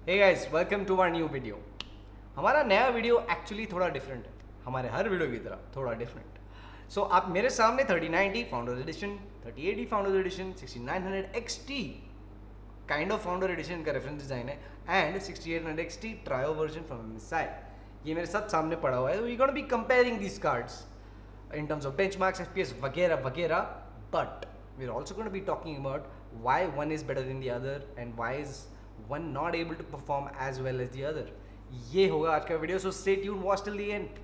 Hey guys, welcome to our new video. हमारा नया video actually थोड़ा डिफरेंट है, हमारे हर वीडियो की तरह थोड़ा डिफरेंट। सो आप मेरे सामने 3090 founder edition, 3080 founder edition, 6900 XT kind of founder edition का रेफरेंस डिजाइन है and 6800 XT trio version from MSI ये मेरे साथ सामने पड़ा हुआ है। We gonna be comparing these cards in terms of benchmarks, FPS वगैरह वगैरह, but we're also going to be talking about why one is better than the other and why is one not able to perform as well as the other. ये होगा आज का video, so stay tuned, watch till the end.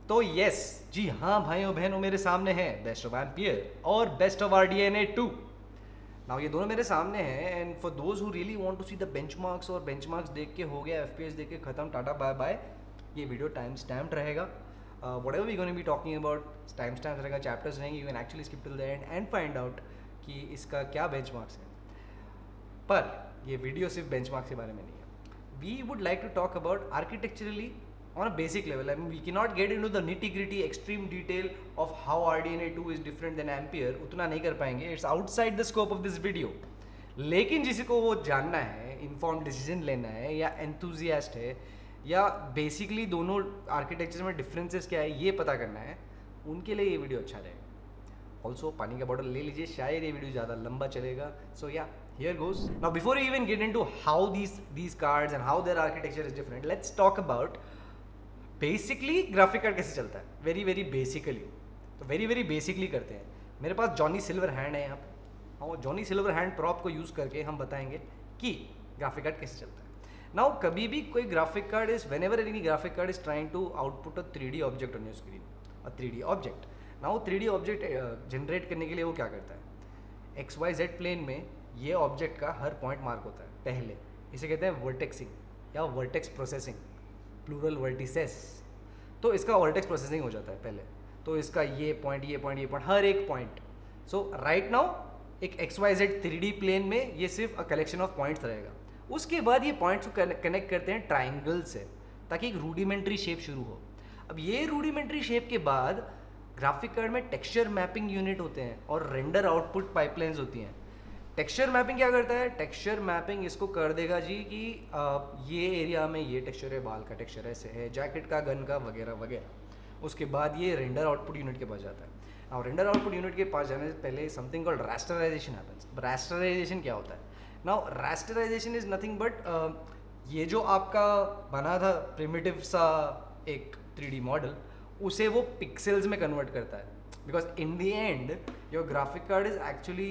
तो yes जी हाँ भाइयों बहनों, मेरे सामने है बेस्ट ऑफ एम्पियर और बेस्ट ऑफ RDNA 2। नाउ ये दोनों मेरे सामने हैं and for those who really want to see the benchmarks, और बेंचमार्क्स देख के हो गया, FPS देख के खत्म, टाटा बाय बाय, ये वीडियो टाइम स्टैम्प्ड रहेगा। Whatever we gonna be talking about time stamp रहेगा, चैप्टर्स रहेंगे, you can actually skip till the end and find out कि इसका क्या बेंचमार्क्स है। पर ये वीडियो सिर्फ बेंचमार्क्स के बारे में नहीं है। We would like to talk about architecturally on a basic level. I mean, we cannot get into the nitty gritty extreme detail of how RDNA 2 is different than Ampere, उतना नहीं कर पाएंगे, it's outside the scope of this video। लेकिन जिसी को वो जानना है, informed decision लेना है, या enthusiast है, या basically दोनों आर्किटेक्चर में differences क्या है ये पता करना है, उनके लिए ये वीडियो अच्छा रहेगा। ऑल्सो पानी का बॉटल ले लीजिए, शायद ये वीडियो ज़्यादा लंबा चलेगा। सो या here goes. Now before we even get into how these cards and how their architecture is different, let's talk about basically graphic card कैसे चलता है। वेरी वेरी बेसिकली, तो वेरी बेसिकली करते हैं। मेरे पास जॉनी सिल्वर हैंड है यहाँ पे, और जॉनी सिल्वर हैंड प्रॉप को यूज़ करके हम बताएंगे कि ग्राफिक कार्ड कैसे चलता है। नाउ कभी भी कोई graphic card is, whenever any graphic card is trying to output a 3D object on your screen, a 3D object. Now 3D object generate करने के लिए वो क्या करता है, XYZ प्लेन में ये ऑब्जेक्ट का हर पॉइंट मार्क होता है पहले, इसे कहते हैं वर्टेक्सिंग या वर्टेक्स प्रोसेसिंग, प्लूरल वर्टिसेस। तो इसका वर्टेक्स प्रोसेसिंग हो जाता है पहले, तो इसका ये पॉइंट ये पॉइंट ये पॉइंट हर एक पॉइंट। सो राइट नाउ एक XYZ 3D प्लेन में ये सिर्फ अ कलेक्शन ऑफ पॉइंट्स रहेगा। उसके बाद ये पॉइंट्स को कनेक्ट करते हैं ट्राइंगल से, ताकि एक रूडिमेंट्री शेप शुरू हो। अब ये रूडिमेंट्री शेप के बाद ग्राफिक कार्ड में टेक्सचर मैपिंग यूनिट होते हैं और रेंडर आउटपुट पाइपलाइंस होती हैं। टेक्सचर मैपिंग क्या करता है, टेक्सचर मैपिंग इसको कर देगा जी कि ये एरिया में ये टेक्सचर है, बाल का टेक्सचर ऐसे है, जैकेट का, गन का वगैरह वगैरह। उसके बाद ये रेंडर आउटपुट यूनिट के पास जाता है। और रेंडर आउटपुट यूनिट के पास जाने से पहले something called rasterisation happens. Rasterisation क्या होता है? Now rasterisation is nothing but ये जो आपका बना था प्रिमिटिव सा एक 3D मॉडल, उसे वो पिक्सेल्स में कन्वर्ट करता है। Because in the end your graphic card is actually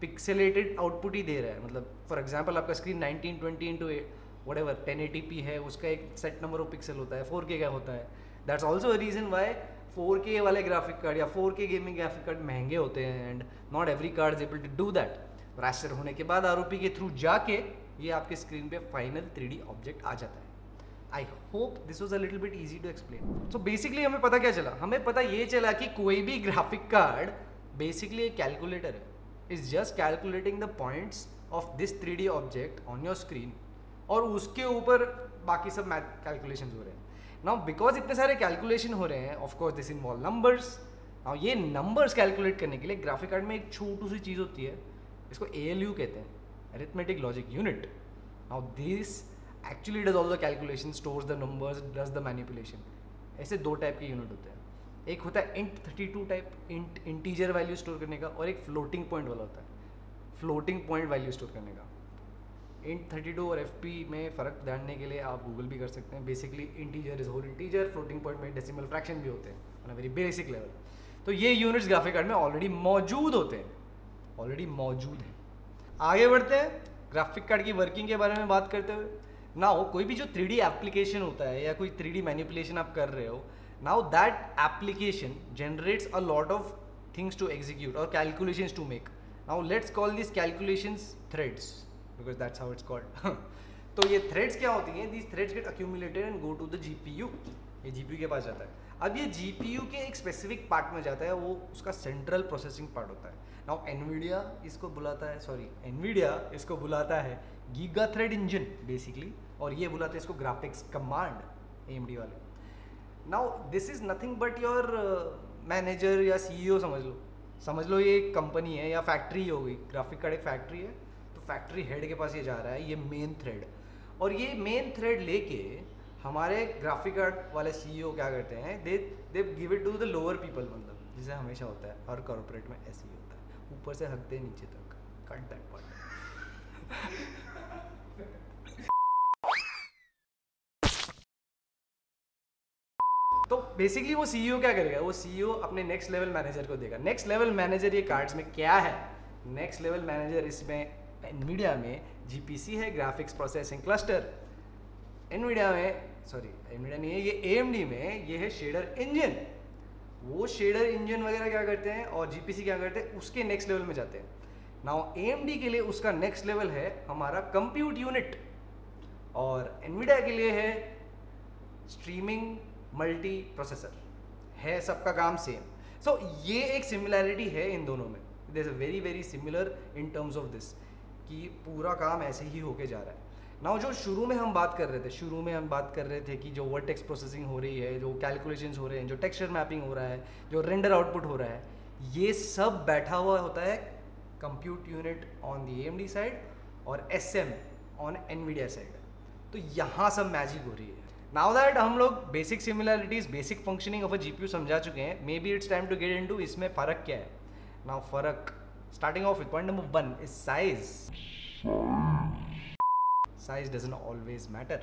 pixelated output ही दे रहा है। मतलब फॉर एग्जांपल आपका स्क्रीन 1920 इंटू व्हाटएवर 1080p है, उसका एक सेट नंबर ऑफ पिक्सल होता है। 4K का होता है। That's also a reason why 4K वाले ग्राफिक कार्ड या 4K गेमिंग ग्राफिक कार्ड महंगे होते हैं and not every card is able to do that. Raster होने के बाद ROP के थ्रू जाके ये आपके स्क्रीन पे फाइनल 3D ऑब्जेक्ट आ जाता है। I hope this was a little bit easy to explain. So basically हमें पता क्या चला, हमें पता ये चला कि कोई भी ग्राफिक कार्ड बेसिकली एक कैलकुलेटर है, is just calculating the points of this 3D object on your screen, और उसके ऊपर बाकी सब मैथ कैलकुलेशंस हो रहे हैं। नाउ बिकॉज इतने सारे कैलकुलेशन हो रहे हैं, of course this involve numbers. Now ये नंबर्स कैलकुलेट करने के लिए ग्राफिक कार्ड में एक छोटी सी चीज़ होती है, इसको ALU कहते हैं, arithmetic logic unit. Now this actually does all the calculation, stores the numbers, does the manipulation. ऐसे दो टाइप के यूनिट होते हैं, एक होता है int 32 type, integer value store करने का, और एक फ्लोटिंग पॉइंट वाला होता है, फ्लोटिंग पॉइंट वैल्यू स्टोर करने का। int 32 और FP में फ़र्क जानने के लिए आप गूगल भी कर सकते हैं। Basically integer is whole integer, floating point में डेसिमल फ्रैक्शन भी होते हैं on a very basic level. तो ये यूनिट्स ग्राफिक कार्ड में ऑलरेडी मौजूद होते हैं, ऑलरेडी मौजूद हैं। आगे बढ़ते हैं ग्राफिक कार्ड की वर्किंग के बारे में बात करते हुए। नाउ कोई भी जो 3D एप्लीकेशन होता है या कोई 3D मैनिपुलेशन आप कर रहे हो, now that application generates a lot of things to execute or calculations to make. Now let's call these calculations threads because that's how it's called. तो ये threads क्या होती हैं? These threads get accumulated and go to the GPU. ये GPU के पास जाता है। अब ये GPU के एक स्पेसिफिक पार्ट में जाता है, वो उसका सेंट्रल प्रोसेसिंग पार्ट होता है। नाउ एनवीडिया इसको बुलाता है गीगा थ्रेड इंजन बेसिकली, और ये बुलाते हैं इसको ग्राफिक्स कमांड एएमडी वाले। Now this is nothing but your manager या सीईओ समझ लो ये एक कंपनी है या फैक्ट्री हो गई, ग्राफिक कार्ड एक फैक्ट्री है, तो फैक्ट्री हेड के पास ये जा रहा है ये मेन थ्रेड, और ये मेन थ्रेड लेके हमारे ग्राफिक कार्ड वाले सीईओ क्या करते हैं, they give it to the lower people, मतलब जैसे हमेशा होता है हर कॉर्पोरेट में ऐसे ही होता है, ऊपर से हकते नीचे तक, कट दैट पार्ट। तो बेसिकली वो सीईओ क्या करेगा, वो सीईओ अपने नेक्स्ट लेवल मैनेजर को देगा। नेक्स्ट लेवल मैनेजर ये कार्ड्स में क्या है, नेक्स्ट लेवल मैनेजर इसमें एनवीडिया में जीपीसी है, ग्राफिक्स प्रोसेसिंग क्लस्टर, एनवीडिया नहीं है, ये एएमडी में ये है शेडर इंजन। वो शेडर इंजन वगैरह क्या करते हैं और जीपीसी क्या करते हैं, उसके नेक्स्ट लेवल में जाते हैं। नाउ एएमडी के लिए उसका नेक्स्ट लेवल है हमारा कंप्यूट यूनिट, और एनवीडिया के लिए है स्ट्रीमिंग मल्टी प्रोसेसर, है सबका काम सेम। सो ये एक सिमिलैरिटी है इन दोनों में, there is a very similar in terms of this, कि पूरा काम ऐसे ही होके जा रहा है। नाउ जो शुरू में हम बात कर रहे थे कि जो वर्टेक्स प्रोसेसिंग हो रही है, जो कैलकुलेशंस हो रहे हैं, जो टेक्सचर मैपिंग हो रहा है, जो रेंडर आउटपुट हो रहा है, ये सब बैठा हुआ होता है compute unit on the AMD side और एसएम ऑन एनवीडिया साइड। तो यहाँ सब मैजिक हो रही है। नाउ दैट हम लोग basic similarities, basic functioning of a GPU समझा चुके हैं, maybe it's time to get into इसमें फ़र्क क्या है। नाउ फ़र्क starting off with point number 1 is size doesn't always matter.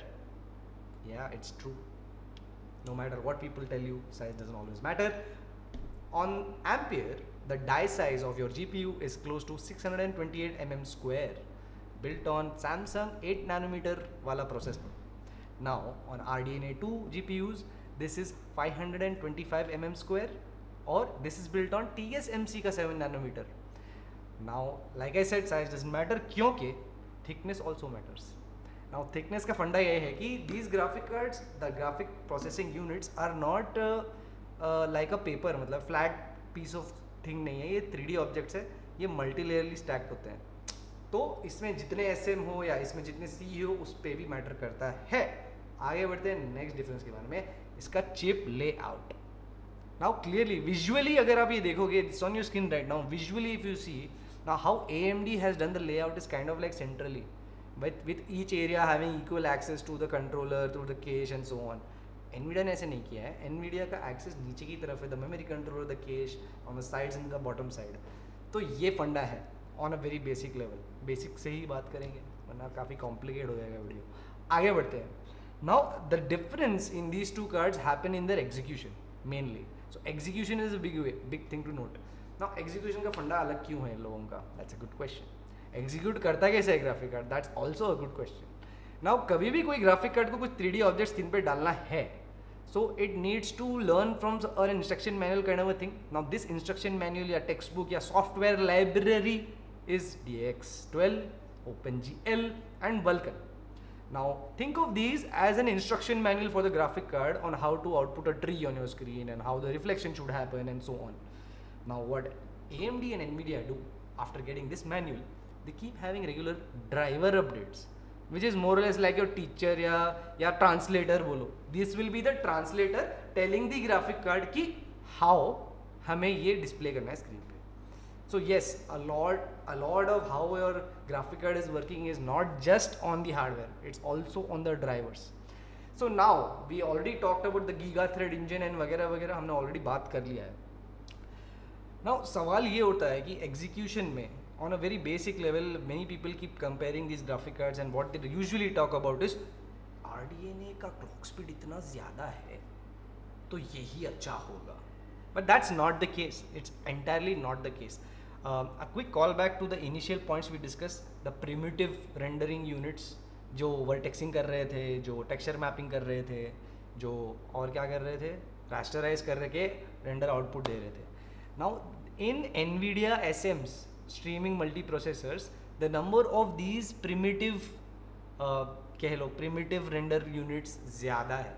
Yeah, it's true. No matter what people tell you, size doesn't always matter. On Ampere, the die size of your GPU is close to 628 mm square, built on Samsung 8 nanometer wala processor. Now on RDNA 2 GPUs, this is 525 mm square, or this is built on TSMC ka 7 nanometer. Now like I said, size doesn't matter क्योंकि thickness also matters. Now thickness का फंडा ये है कि these graphic cards, the graphic processing units are not like a paper, मतलब flat piece of thing नहीं है, ये 3D objects है, ये multi-layerly stacked होते हैं। तो इसमें जितने SM हो या इसमें जितने C हो उस पर भी मैटर करता है। आगे बढ़ते हैं नेक्स्ट डिफरेंस के बारे में, इसका chip layout. Now clearly visually अगर आप ये देखोगे, it's on your screen right now, visually if you see now how AMD has done the layout is kind of like centrally, with each area having equal access to the controller, through the cache and so on. NVIDIA ने ऐसे नहीं किया है, NVIDIA का access नीचे की तरफ है, the memory controller, the cash on the sides and the bottom side. तो ये फंडा है on a very basic level, basic से ही बात करेंगे वरना काफ़ी कॉम्प्लिकेट हो जाएगा वीडियो। आगे बढ़ते हैं। Now the difference in these two cards happen in their execution mainly. So execution is a big thing to note. Now execution का फंडा अलग क्यों है इन लोगों का, that's a good question. Execute करता कैसे है graphic card, that's also a good question. Now कभी भी कोई ग्राफिक कार्ड को कुछ 3D ऑब्जेक्ट स्क्रीन पे डालना है, so it needs to learn from an instruction manual kind of a thing. Now this instruction manual या टेक्स्ट बुक या software library is DX12, OpenGL and Vulkan. Now think of these as an instruction manual for the graphic card on how to output a tree on your screen and how the reflection should happen and so on. Now what AMD and NVIDIA do after getting this manual, they keep having regular driver updates, which is more or less like your teacher या translator बोलो. This will be the translator telling the graphic card कि how हमें ये display करना है screen पे. So yes, a lot of how your graphic card is working is not just on the hardware, it's also on the drivers. So now we already talked about the Giga Thread engine and वगैरह वगैरह हमने already बात कर लिया है. Now सवाल ये होता है कि execution में on a very basic level, many people keep comparing these graphic cards and what they usually talk about is RDNA का clock speed इतना ज़्यादा है तो यही अच्छा होगा. But that's not the case. It's entirely not the case. A quick callback to the initial points we discussed, the primitive rendering units जो vertexing कर रहे थे, जो texture mapping कर रहे थे, जो और क्या कर रहे थे, rasterize कर रहे के render output दे रहे थे. Now in NVIDIA SMs streaming multiprocessors, the number of these primitive कह लो primitive render units ज़्यादा है.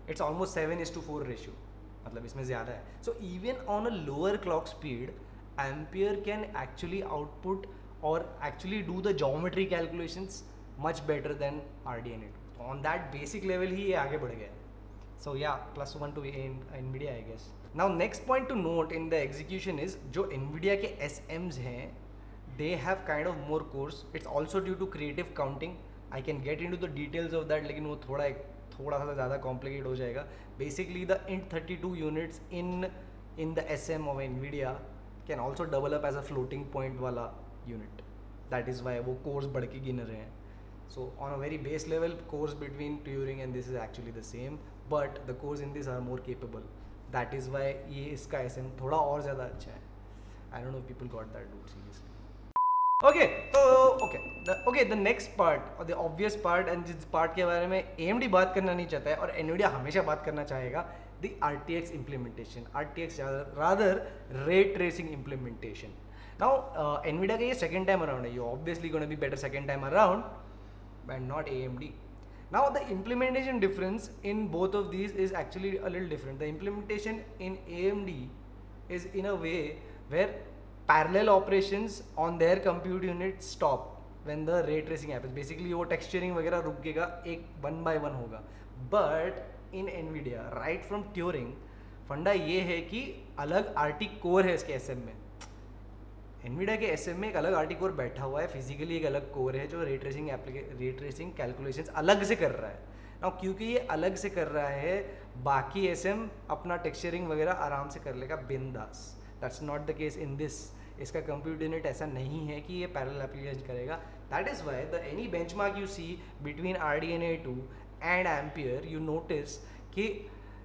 It's almost 7:4 ratio, मतलब इसमें ज़्यादा है. So even on a lower clock speed, Ampere can actually output or actually do the geometry calculations much better than RDNA2. On that basic level ही ये आगे बढ़ गया है. So yeah, +1 to NVIDIA I guess. Now next point to note in the execution is जो NVIDIA के SMs हैं, they have kind of more cores. It's also due to creative counting. I can get into the details of that, लेकिन वो थोड़ा सा ज़्यादा complicated हो जाएगा. Basically the int32 units in the SM of NVIDIA can also double up as a floating point वाला unit. That is why वो cores बढ़ के गिन रहे हैं. So on a very base level, cores between Turing and this is actually the same, but the cores in this are more capable. That is why ये इसका SM थोड़ा और ज़्यादा अच्छा है. I don't know if people got that, dude, seriously. Okay, the next part or the obvious part and जिस part के बारे में AMD बात करना नहीं चाहता है और NVIDIA हमेशा बात करना चाहेगा, the RTX implementation, RTX rather ray tracing implementation. Now NVIDIA का ये second time around है, you obviously going to be better second time around, and not AMD. Now the implementation difference in both of these is actually a little different. The implementation in AMD is in a way where parallel operations on their compute unit stop when the ray tracing happens. Basically वो texturing वगैरह रुकेगा, एक one by one होगा. But in NVIDIA right from Turing फंडा ये है कि अलग RT core है इसके SM में. NVIDIA के SM में एक अलग RT core बैठा हुआ है, फिजिकली एक अलग core है जो रे ट्रेसिंग कैलकुलेशंस अलग से कर रहा है. Now क्योंकि ये अलग से कर रहा है, बाकी SM अपना टेक्सचरिंग वगैरह आराम से कर लेगा बिंदास. That's not the case in this. इसका कंप्यूट यूनिट ऐसा नहीं है कि ये पैरेलल एप्लीकेशन करेगा. That is why the any benchmark you see between RDNA2 and Ampere, you notice कि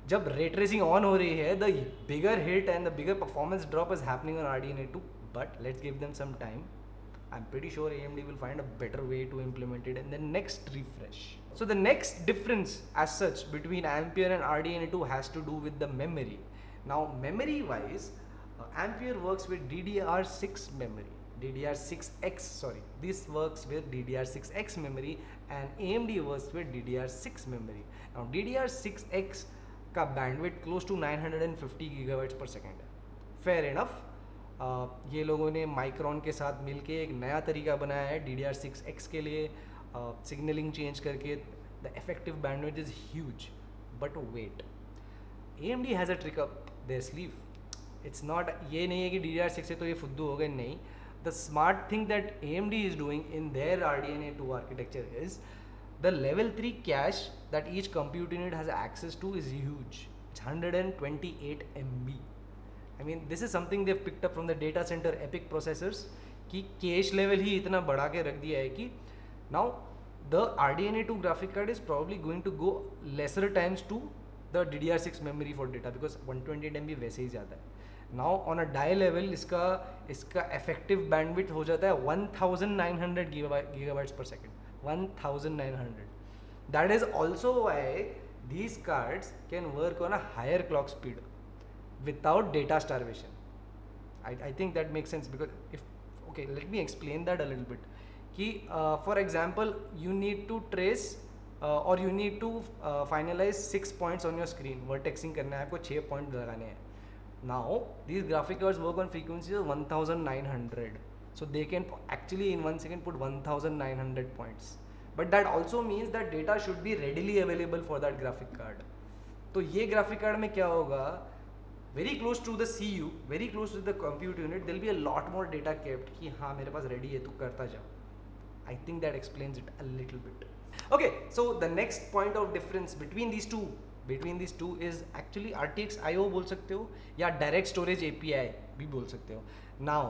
जब रे ट्रेसिंग ऑन हो रही है, the bigger hit and the bigger performance drop is happening on RDNA2. But let's give them some time. I'm pretty sure AMD will find a better way to implement it in the next refresh. So the next difference as such between Ampere and RDNA2 has to do with the memory. Now memory wise, Ampere works with DDR6 memory, DDR6X, sorry. This works with DDR6X memory and AMD works with DDR6 memory. Now DDR6X का bandwidth close to 950 gigabytes per second. Fair enough. ये लोगों ने micron के साथ मिलके एक नया तरीका बनाया है DDR6X के लिए, सिग्नलिंग चेंज करके. The effective bandwidth is huge. But wait, AMD has a trick up their sleeve. It's not, ये नहीं है कि DDR6 से तो ये फुद्दू हो गए, नहीं. The smart thing that AMD is doing in their RDNA2 architecture is the level 3 cache that each compute unit has access to is huge. It's 128 MB. I mean this is something they've picked up from the data center EPYC processors कि cash level ही इतना बढ़ा के रख दिया है कि now the RDNA2 graphic card is probably going to go lesser times to the DDR6 memory for data because 128 MB वैसे ही ज़्यादा है. Now on a die level इसका effective bandwidth हो जाता है 1900 gigabytes per second. 1900. That is also why these cards can work on a higher clock speed without data starvation. I think that makes sense because okay, let me explain that a little bit. कि for example you need to trace or you need to finalize 6 points on your screen. Vertexing करना है आपको, 6 point लगाने हैं. Now these graphic cards work on frequencies of 1900, so they can actually in 1 second put 1900 points. But that also means that data should be readily available for that graphic card. तो ये graphic card में क्या होगा, very close to the CU, very close to the compute unit, there will be a lot more data kept कि हाँ मेरे पास ready है, तू करता जा. I think that explains it a little bit. Okay, so the next point of difference between these two is actually RTX IO बोल सकते हो या direct storage API भी बोल सकते हो. Now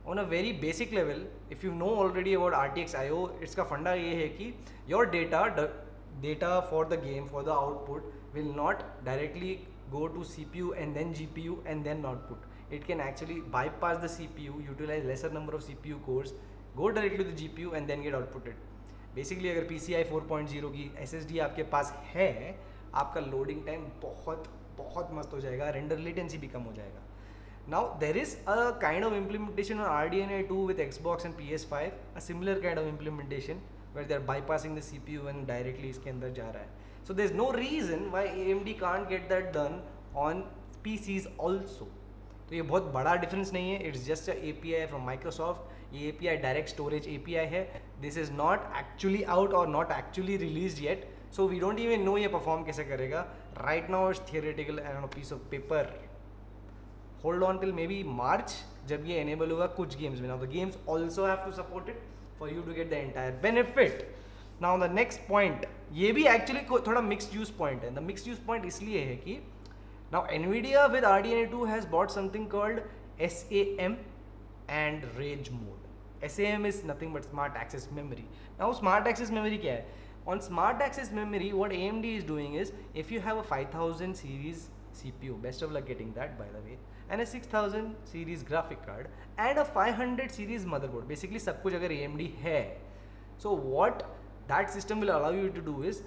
on a very basic level, if you know already about RTX IO, इसका फंडा ये है कि your data for the game, for the output will not directly go to CPU and then GPU and then output. It can actually bypass the CPU, utilize lesser number of CPU cores, go directly to the GPU and then get outputted. Basically अगर PCI 4.0 की SSD आपके पास है, आपका loading time बहुत मस्त हो जाएगा, render latency भी कम हो जाएगा. Now there is a kind of implementation on RDNA2 with Xbox and PS5, a similar kind of implementation where they are bypassing the CPU and directly इसके अंदर जा रहा है. So there's no reason why AMD can't get that done on PCs also. तो ये बहुत बड़ा difference नहीं है, it's just A P I from Microsoft. ये A P I direct storage A P I है, this is not actually out और not actually release yet, so we don't even know ये परफॉर्म कैसे करेगा। Right now it's theoretical and on a piece of paper. Hold on till maybe March जब ये enable होगा कुछ games में। Now the games also have to support it for you to get the entire benefit. Now the next point, ये भी actually थोड़ा mixed use point है। The mixed use point इसलिए है कि now NVIDIA with RDNA 2 has bought something called SAM and Rage mode. SAM is nothing but Smart Access Memory. Now Smart Access Memory क्या है? On Smart Access Memory what AMD is doing is, if you have a 5000 series CPU, best of luck getting that by the way, and a 6000 series graphic card and a 500 series motherboard, basically सब कुछ अगर AMD है, so what that system will allow you to do is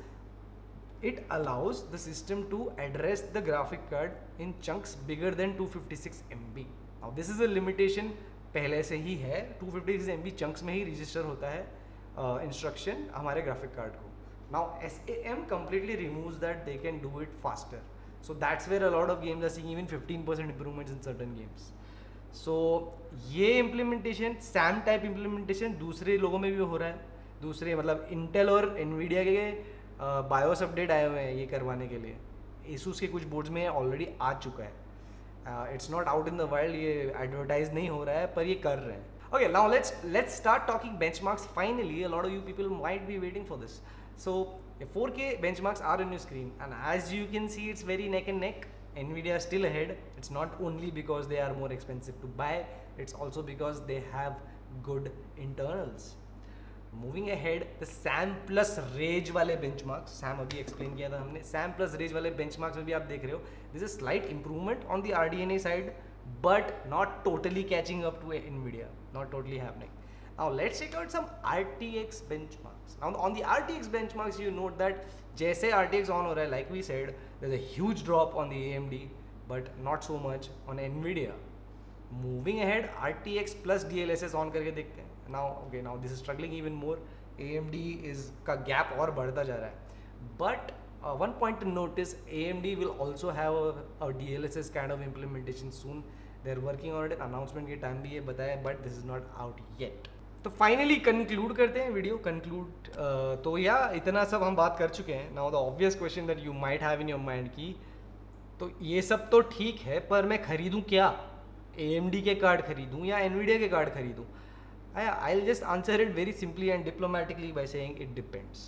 it allows the system to address the graphic card in chunks bigger than 256 MB. Now this is a limitation पहले से ही है, 256 MB chunks में ही register होता है instruction हमारे graphic card को. Now SAM completely removes that, they can do it faster. So that's where a lot of games are seeing even 15% improvements in certain games. So ये implementation, SAM type implementation दूसरे लोगों में भी हो रहा है, दूसरे मतलब Intel और Nvidia के बायोस अपडेट आए हुए हैं ये करवाने के लिए। Asus के कुछ बोर्ड्स में ऑलरेडी आ चुका है, it's not out in the world, ये एडवर्टाइज नहीं हो रहा है पर ये कर रहे हैं। Okay now let's start talking benchmarks. Finally a lot of you people might be waiting for this. So 4K benchmarks are on your screen and as you can see it's very neck and neck. Nvidia is still ahead. It's not only because they are more expensive to buy, it's also because they have good internals. Moving ahead the SAM plus rage वाले benchmarks, SAM अभी explain किया था हमने, SAM plus rage वाले benchmarks में भी आप देख रहे हो this is slight improvement on the RDNA side but not totally catching up to Nvidia, not totally happening. Now let's check out some RTX benchmarks. Now on the RTX benchmarks you note that जैसे RTX on हो रहा है like we said there is a huge drop on the AMD but not so much on Nvidia. Moving ahead RTX plus DLSS on करके देखते हैं. Now okay, now this is struggling even more. AMD is का gap और बढ़ता जा रहा है. But one point to note is AMD will also have a DLSS kind of implementation soon. They're working on it. Announcement के time भी ये बताया, but this is not out yet. तो फाइनली कंक्लूड करते हैं वीडियो कंक्लूड. तो या इतना सब हम बात कर चुके हैं. Now the obvious question that you might have in your mind की तो ये सब तो ठीक है पर मैं खरीदूँ क्या? AMD के कार्ड खरीदूँ या Nvidia के कार्ड खरीदूँ? I'll just answer it very simply and diplomatically by saying it depends.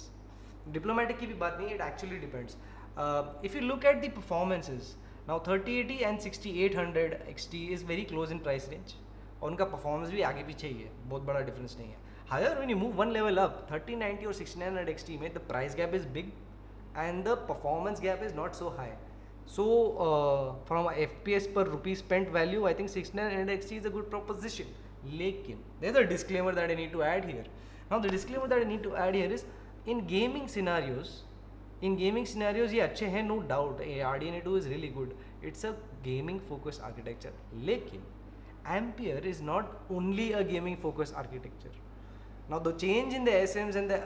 Diplomatic की भी बात नहीं है, it actually depends. If you look at the performances, now 3080 and 6800 XT is very close in price range. और उनका performance भी आगे पीछे ही है, बहुत बड़ा difference नहीं है. However, when you move one level up, 3090 और 6900 XT में the price gap is big and the performance gap is not so high. So from a FPS per rupee spent value, I think 6900 XT is a good proposition. लेकिन there's a disclaimer that I need to add here. Now the disclaimer that I need to add here is in gaming scenarios ये अच्छे हैं no doubt. RDNA 2 is really good. It's a gaming focused architecture. लेकिन Ampere is not only a gaming focused architecture. Now the change in the SMs and the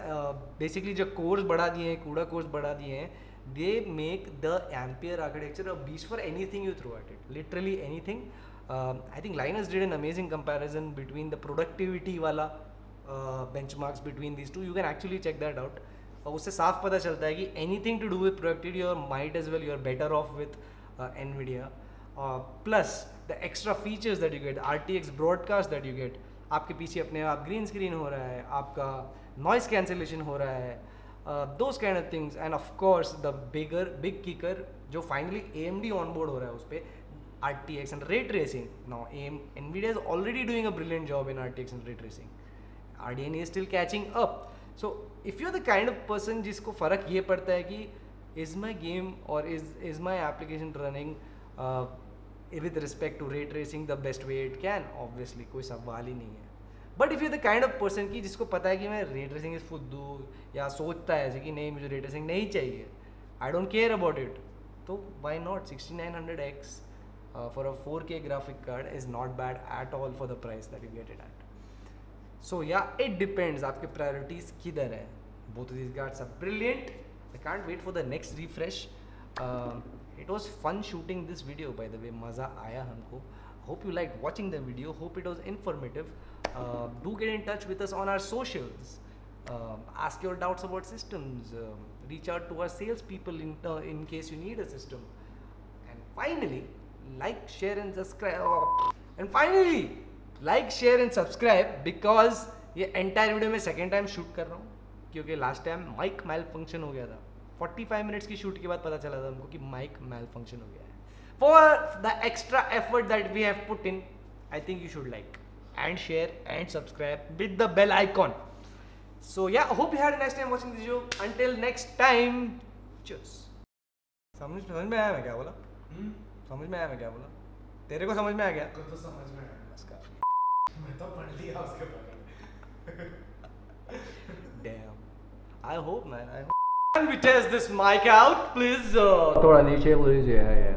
basically जो cores बढ़ा दिए हैं, CUDA cores बढ़ा दिए हैं, they make the Ampere architecture a beast for anything you throw at it. Literally anything. I think Linus did an amazing comparison between the productivity वाला benchmarks between these two. You can actually check that out. और उससे साफ पता चलता है कि anything to do with productivity you might as well, you are better off with Nvidia. Plus the extra features that you get, RTX broadcast that you get, आपके PC अपने आप green screen हो रहा है, आपका noise cancellation हो रहा है, those kind of things. And of course the big kicker जो finally AMD onboard हो रहा है उस पर RTX and ray tracing. Now Nvidia is already doing a brilliant job in RTX and ray tracing. RDNA is still catching up. So if you're the kind of person जिसको फ़र्क ये पड़ता है कि is my game or is my application running with respect to ray tracing the best way it can, obviously कोई सवाल ही नहीं है. But if you're the kind of person की जिसको पता है कि मैं ray tracing is फुद्दू या सोचता है ऐसे कि नहीं मुझे ray tracing नहीं चाहिए, I don't care about it, तो why not 6900X for a 4K graphic card is not bad at all for the price that you get it at. So yeah, it depends आपके priorities किधर है. Both of these cards are brilliant. I can't wait for the next refresh. It was fun shooting this video by the way, मज़ा आया हमको. hope you liked watching the video. Hope it was informative. Do get in touch with us on our socials. Ask your doubts about systems. Reach out to our salespeople in case you need a system. And finally, like, share and subscribe. And finally, like, share and subscribe because ये entire video में second time shoot कर रहा हूँ क्योंकि last time mic malfunction हो गया था. 45 minutes की shoot के बाद पता चला था हमको कि mic malfunction हो गया है. For the extra effort that we have put in, I think you should like and share and subscribe with the bell icon. So yeah, I hope you had a nice time watching this video. Until next time, cheers. समझ में आया मैं क्या बोला? समझ में आया मैं क्या बोला? तेरे को समझ में आ गया? को तो समझ में आया। बस काफी। मैं तो पढ़ लिया उसके बारे में। Damn. I hope, man. I hope. Can we test this mic out, please? थोड़ा नीचे, please. Yeah.